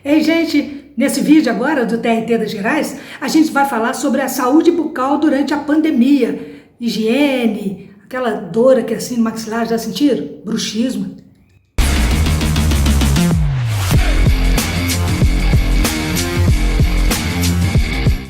Ei, gente, nesse vídeo agora do TRT das Gerais, a gente vai falar sobre a saúde bucal durante a pandemia. Higiene, aquela dor aqui assim no maxilar, já sentiram? Bruxismo.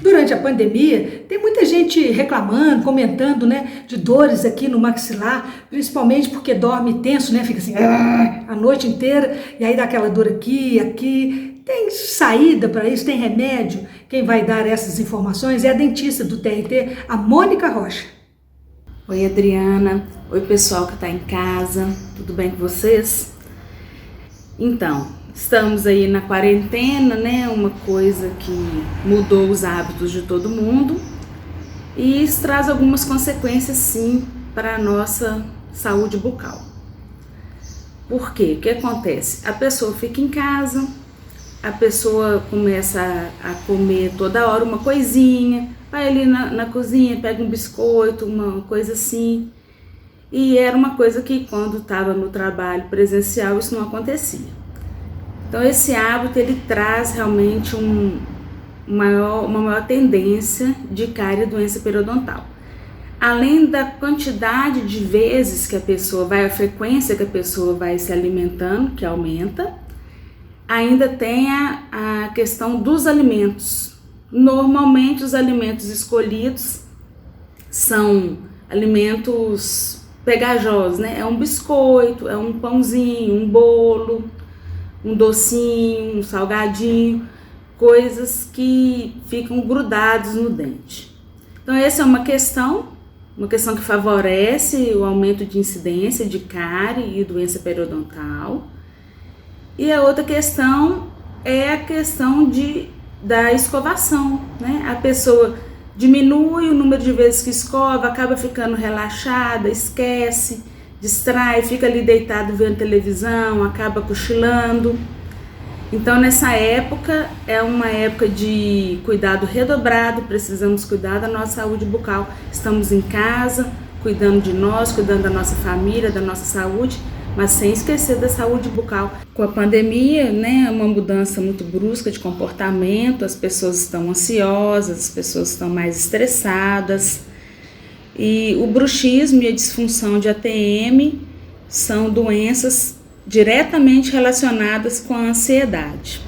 Durante a pandemia, tem muita gente reclamando, comentando, né, de dores aqui no maxilar, principalmente porque dorme tenso, né, fica assim, a noite inteira, e aí dá aquela dor aqui, aqui. Tem saída para isso, tem remédio. Quem vai dar essas informações é a dentista do TRT, a Mônica Rocha. Oi, Adriana. Oi, pessoal que está em casa. Tudo bem com vocês? Então, estamos aí na quarentena, né? Uma coisa que mudou os hábitos de todo mundo e isso traz algumas consequências, sim, para a nossa saúde bucal. Por quê? O que acontece? A pessoa fica em casa, a pessoa começa a comer toda hora uma coisinha, vai ali na cozinha, pega um biscoito, uma coisa assim. E era uma coisa que quando estava no trabalho presencial isso não acontecia. Então esse hábito ele traz realmente uma maior tendência de cárie e doença periodontal. Além da quantidade de vezes que a pessoa vai, a frequência que a pessoa vai se alimentando, que aumenta, ainda tem a questão dos alimentos. Normalmente os alimentos escolhidos são alimentos pegajosos, né? É um biscoito, é um pãozinho, um bolo, um docinho, um salgadinho, coisas que ficam grudados no dente. Então essa é uma questão que favorece o aumento de incidência de cárie e doença periodontal. E a outra questão é a questão da escovação, né? A pessoa diminui o número de vezes que escova, acaba ficando relaxada, esquece, distrai, fica ali deitado vendo televisão, acaba cochilando. Então nessa época é uma época de cuidado redobrado, precisamos cuidar da nossa saúde bucal. Estamos em casa, cuidando de nós, cuidando da nossa família, da nossa saúde, mas sem esquecer da saúde bucal. Com a pandemia, né, uma mudança muito brusca de comportamento, as pessoas estão ansiosas, as pessoas estão mais estressadas, e o bruxismo e a disfunção de ATM são doenças diretamente relacionadas com a ansiedade.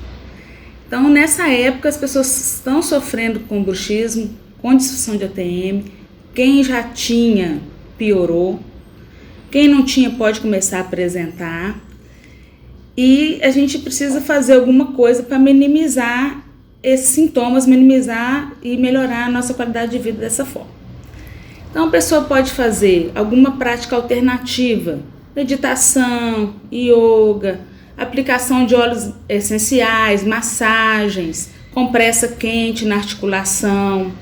Então, nessa época, as pessoas estão sofrendo com bruxismo, com disfunção de ATM, quem já tinha piorou, quem não tinha pode começar a apresentar, e a gente precisa fazer alguma coisa para minimizar esses sintomas, minimizar e melhorar a nossa qualidade de vida dessa forma. Então a pessoa pode fazer alguma prática alternativa, meditação, yoga, aplicação de óleos essenciais, massagens, compressa quente na articulação,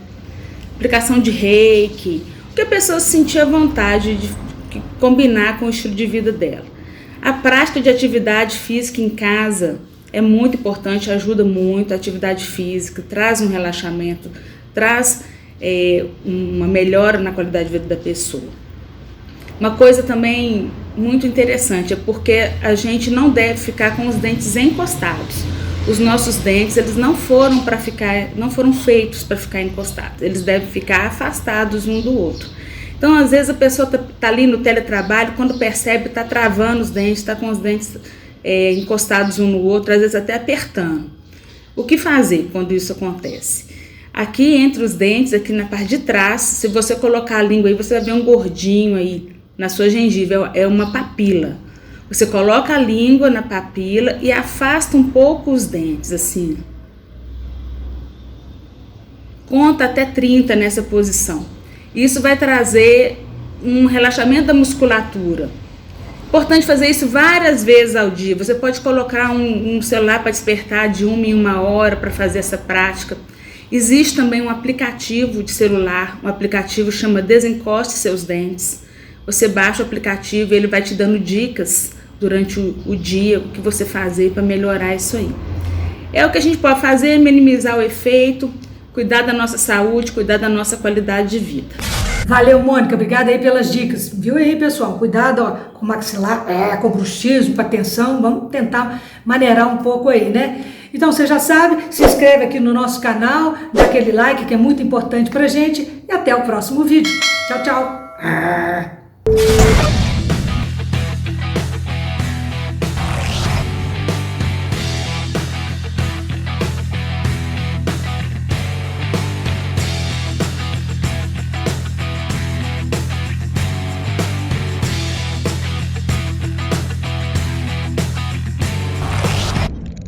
aplicação de reiki, o que a pessoa sentir a vontade de combinar com o estilo de vida dela. A prática de atividade física em casa é muito importante, ajuda muito. A atividade física traz um relaxamento, traz uma melhora na qualidade de vida da pessoa. Uma coisa também muito interessante é porque a gente não deve ficar com os dentes encostados. Os nossos dentes eles não foram feitos para ficar encostados, eles devem ficar afastados um do outro. Então, às vezes, a pessoa tá ali no teletrabalho, quando percebe, está travando os dentes, está com os dentes encostados um no outro, às vezes até apertando. O que fazer quando isso acontece? Aqui entre os dentes, aqui na parte de trás, se você colocar a língua aí, você vai ver um gordinho aí na sua gengiva, é uma papila. Você coloca a língua na papila e afasta um pouco os dentes, assim. Conta até 30 nessa posição. Isso vai trazer um relaxamento da musculatura. Importante fazer isso várias vezes ao dia. Você pode colocar um celular para despertar de 1 em 1 hora para fazer essa prática. Existe também um aplicativo de celular, um aplicativo chama Desencoste Seus Dentes. Você baixa o aplicativo e ele vai te dando dicas durante o dia, o que você fazer para melhorar isso aí. É o que a gente pode fazer, minimizar o efeito, cuidar da nossa saúde, cuidar da nossa qualidade de vida. Valeu, Mônica, obrigada aí pelas dicas. Viu aí, pessoal? Cuidado com o maxilar, com bruxismo, com a tensão. Vamos tentar maneirar um pouco aí, né? Então você já sabe, se inscreve aqui no nosso canal, dá aquele like que é muito importante pra gente e até o próximo vídeo. Tchau, tchau!